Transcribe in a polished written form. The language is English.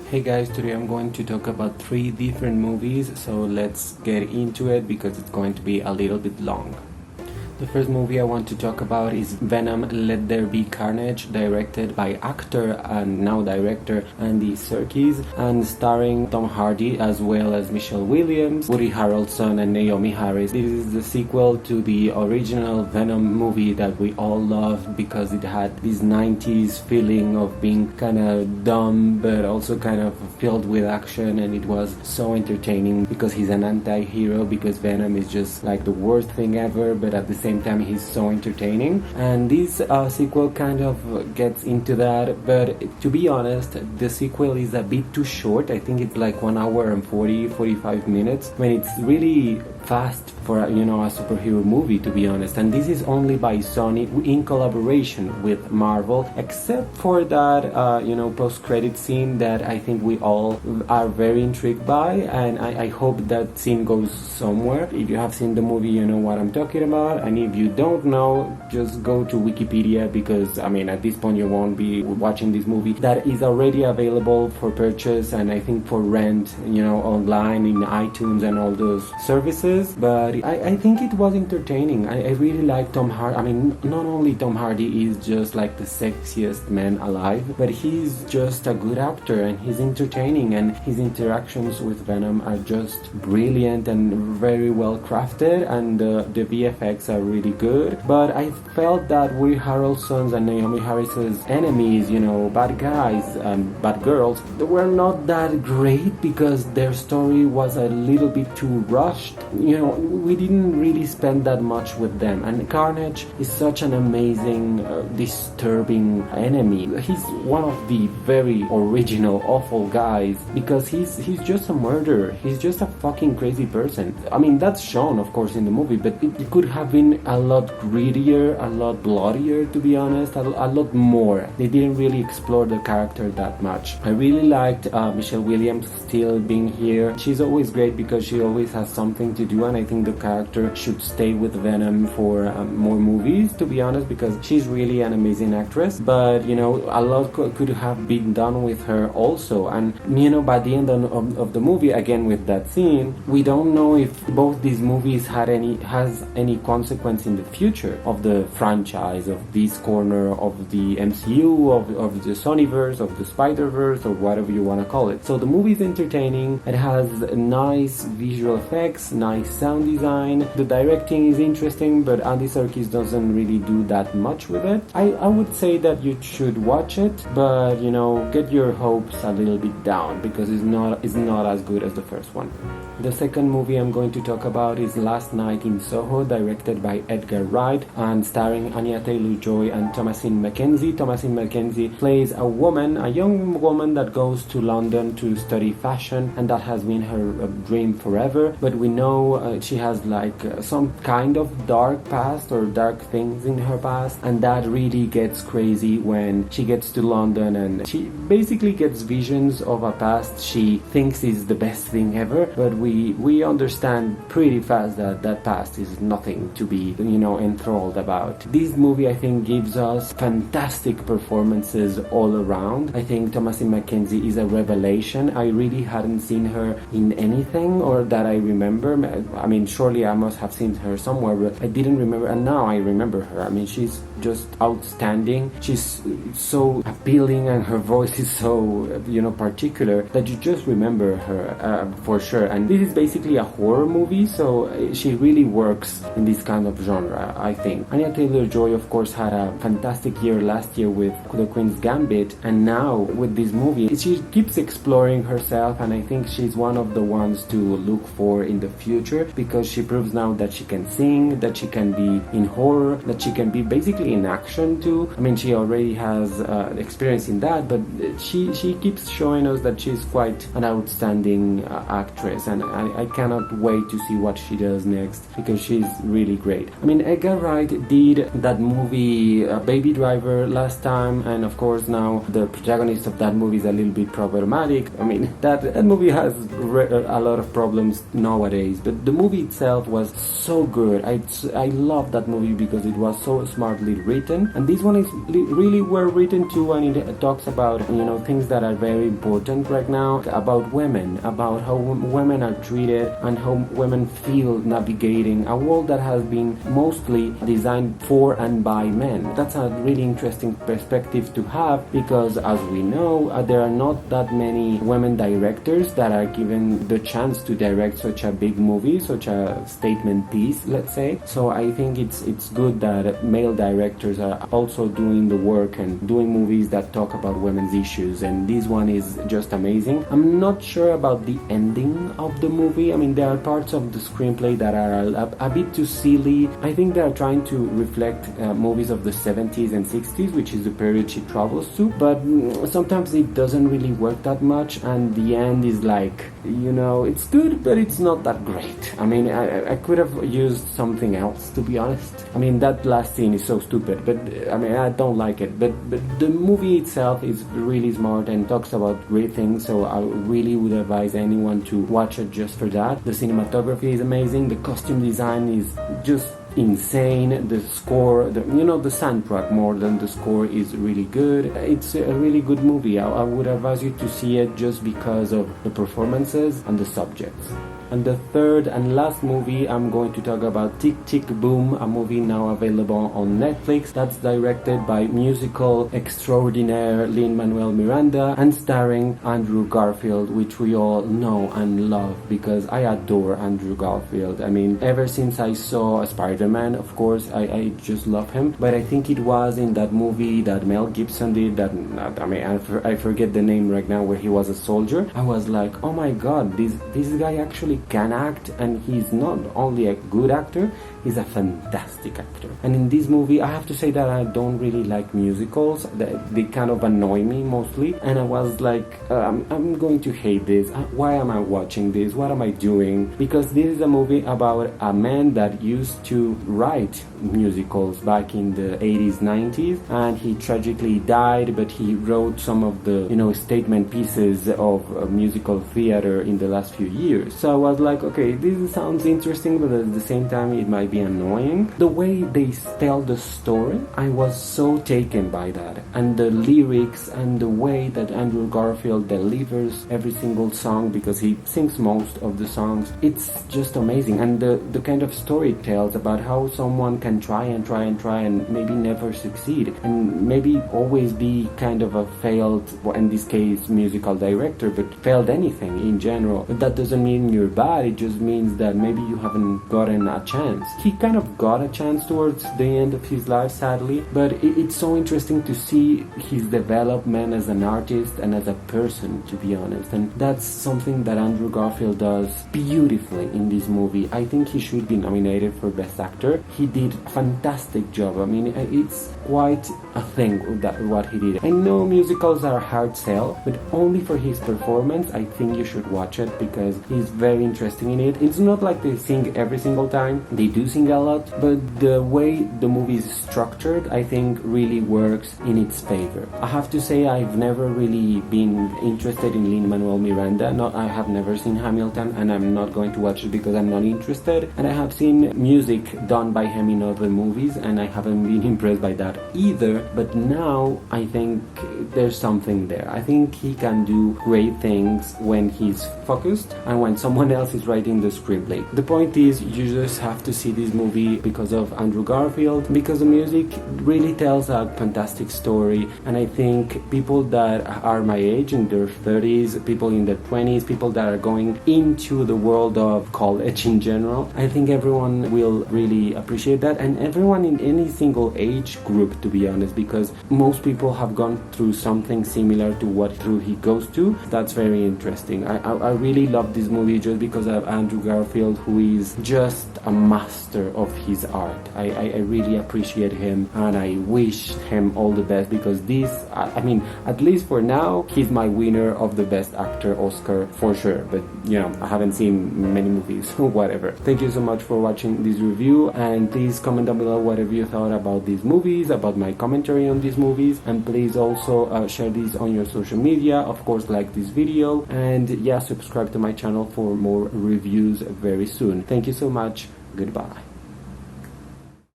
Hey guys, today I'm going to talk about 3 different movies, so let's get into it because it's going to be a little bit long. The first movie I want to talk about is Venom, Let There Be Carnage, directed by actor and now director Andy Serkis, and starring Tom Hardy as well as Michelle Williams, Woody Harrelson, and Naomi Harris. This is the sequel to the original Venom movie that we all loved because it had this 90s feeling of being kind of dumb but also kind of filled with action, and it was so entertaining because he's an anti-hero, because Venom is just like the worst thing ever, but at the same time he's so entertaining. And this sequel kind of gets into that, but to be honest, the sequel is a bit too short. I think it's like 1 hour and 45 minutes when it's really fast for a superhero movie, to be honest. And this is only by Sony in collaboration with Marvel, except for that post-credit scene that I think we all are very intrigued by, and I hope that scene goes somewhere. If you have seen the movie, you know what I'm talking about, and if you don't know, just go to Wikipedia, because at this point you won't be watching this movie that is already available for purchase and I think for rent, online in iTunes and all those services. But I think it was entertaining. I really like Tom Hardy. Not only Tom Hardy is just like the sexiest man alive, but he's just a good actor and he's entertaining, and his interactions with Venom are just brilliant and very well crafted, and the VFX are really good. But I felt that Woody Harrelson's and Naomi Harris's enemies, bad guys and bad girls, they were not that great because their story was a little bit too rushed. We didn't really spend that much with them, and Carnage is such an amazing, disturbing enemy. He's one of the very original, awful guys because he's just a murderer. He's just a fucking crazy person. That's shown, of course, in the movie, but it could have been a lot grittier, a lot bloodier, to be honest, a lot more. They didn't really explore the character that much. I really liked Michelle Williams still being here. She's always great because she always has something to do, and I think the character should stay with Venom for more movies, to be honest, because she's really an amazing actress. But a lot could have been done with her also, and by the end of the movie, again with that scene, we don't know if both these movies has any consequence in the future of the franchise, of this corner of the MCU, of the Sonyverse, of the Spider-Verse, or whatever you want to call it. So the movie is entertaining. It has nice visual effects, nice sound design. The directing is interesting, but Andy Serkis doesn't really do that much with it. I would say that you should watch it, but get your hopes a little bit down because it's not as good as the first one. The second movie I'm going to talk about is Last Night in Soho, directed by Edgar Wright and starring Anya Taylor-Joy and Thomasin McKenzie. Thomasin McKenzie plays a young woman that goes to London to study fashion, and that has been her dream forever. But we know she has some kind of dark past or dark things in her past, and that really gets crazy when she gets to London, and she basically gets visions of a past she thinks is the best thing ever, but we understand pretty fast that past is nothing to be enthralled about. This movie, I think, gives us fantastic performances all around. I think Thomasin McKenzie is a revelation. I really hadn't seen her in anything, or that I remember. Surely I must have seen her somewhere, but I didn't remember, and now I remember her. She's just outstanding. She's so appealing, and her voice is so particular that you just remember her for sure. And this is basically a horror movie, so she really works in this kind of genre, I think. Anya Taylor-Joy, of course, had a fantastic year last year with The Queen's Gambit, and now with this movie she keeps exploring herself, and I think she's one of the ones to look for in the future because she proves now that she can sing, that she can be in horror, that she can be basically in action too. She already has experience in that, but she keeps showing us that she's quite an outstanding actress, and I cannot wait to see what she does next because she's really great. Edgar Wright did that movie Baby Driver last time, and of course now the protagonist of that movie is a little bit problematic. That movie has a lot of problems nowadays, but but the movie itself was so good. I love that movie because it was so smartly written, and this one is really well written too, and it talks about things that are very important right now, about women, about how women are treated and how women feel navigating a world that has been mostly designed for and by men. That's a really interesting perspective to have, because as we know, there are not that many women directors that are given the chance to direct such a big movie, such a statement piece, let's say. So I think it's good that male directors are also doing the work and doing movies that talk about women's issues, and this one is just amazing. I'm not sure about the ending of the movie. I mean, there are parts of the screenplay that are a bit too silly. I think they are trying to reflect movies of the 70s and 60s, which is the period she travels to, but sometimes it doesn't really work that much, and the end is like, it's good, but it's not that great. I mean, I could have used something else, to be honest. I mean, that last scene is so stupid, but I mean, I don't like it, but the movie itself is really smart and talks about great things, so I really would advise anyone to watch it just for that. The cinematography is amazing, the costume design is just insane, the score, the soundtrack more than the score is really good. It's a really good movie. I would advise you to see it just because of the performances and the subjects. And the third and last movie I'm going to talk about, Tick Tick Boom, a movie now available on Netflix that's directed by musical extraordinaire Lin-Manuel Miranda and starring Andrew Garfield, which we all know and love because I adore Andrew Garfield. I mean, ever since I saw Spider-Man, of course, I just love him. But I think it was in that movie that Mel Gibson did that, I forget the name right now, where he was a soldier. I was like, oh my god, this guy actually can act, and he's not only a good actor, he's a fantastic actor. And in this movie, I have to say that I don't really like musicals. They kind of annoy me mostly, and I was like, I'm going to hate this. Why am I watching this? What am I doing? Because this is a movie about a man that used to write musicals back in the 80s, 90s, and he tragically died, but he wrote some of the statement pieces of musical theater in the last few years. So I was like, okay, this sounds interesting, but at the same time it might be annoying. The way they tell the story, I was so taken by that, and the lyrics and the way that Andrew Garfield delivers every single song, because he sings most of the songs, it's just amazing. And the kind of story it tells about how someone can try and maybe never succeed, and maybe always be kind of a failed, in this case musical director, but failed anything in general. But that doesn't mean you're bad, it just means that maybe you haven't gotten a chance. He kind of got a chance towards the end of his life, sadly, but it's so interesting to see his development as an artist and as a person, to be honest. And that's something that Andrew Garfield does beautifully in this movie. I think he should be nominated for Best Actor. He did a fantastic job. I mean, it's quite a thing that what he did. I know musicals are a hard sell, but only for his performance, I think you should watch it because he's very interesting in it. It's not like they sing every single time. They do sing a lot, but the way the movie is structured, I think really works in its favor. I have to say, I've never really been interested in Lin-Manuel Miranda. I have never seen Hamilton, and I'm not going to watch it because I'm not interested. And I have seen music done by him in other movies, and I haven't been impressed by that either. But now I think there's something there. I think he can do great things when he's focused and when someone else is writing the screenplay. The point is, you just have to see this movie because of Andrew Garfield, because the music really tells a fantastic story. And I think people that are my age, in their 30s, people in their 20s, people that are going into the world of college in general, I think everyone will really appreciate that, and everyone in any single age group, to be honest, because most people have gone through something similar to what through he goes to. That's very interesting. I really love this movie just because of Andrew Garfield, who is just a master of his art. I really appreciate him, and I wish him all the best, because this, I mean, at least for now, he's my winner of the Best Actor Oscar for sure. But I haven't seen many movies, so whatever. Thank you so much for watching this review, and please comment down below whatever you thought about these movies, about my commentary on these movies, and please also share these on your social media. Of course, like this video, and subscribe to my channel for more more reviews very soon. Thank you so much. Goodbye.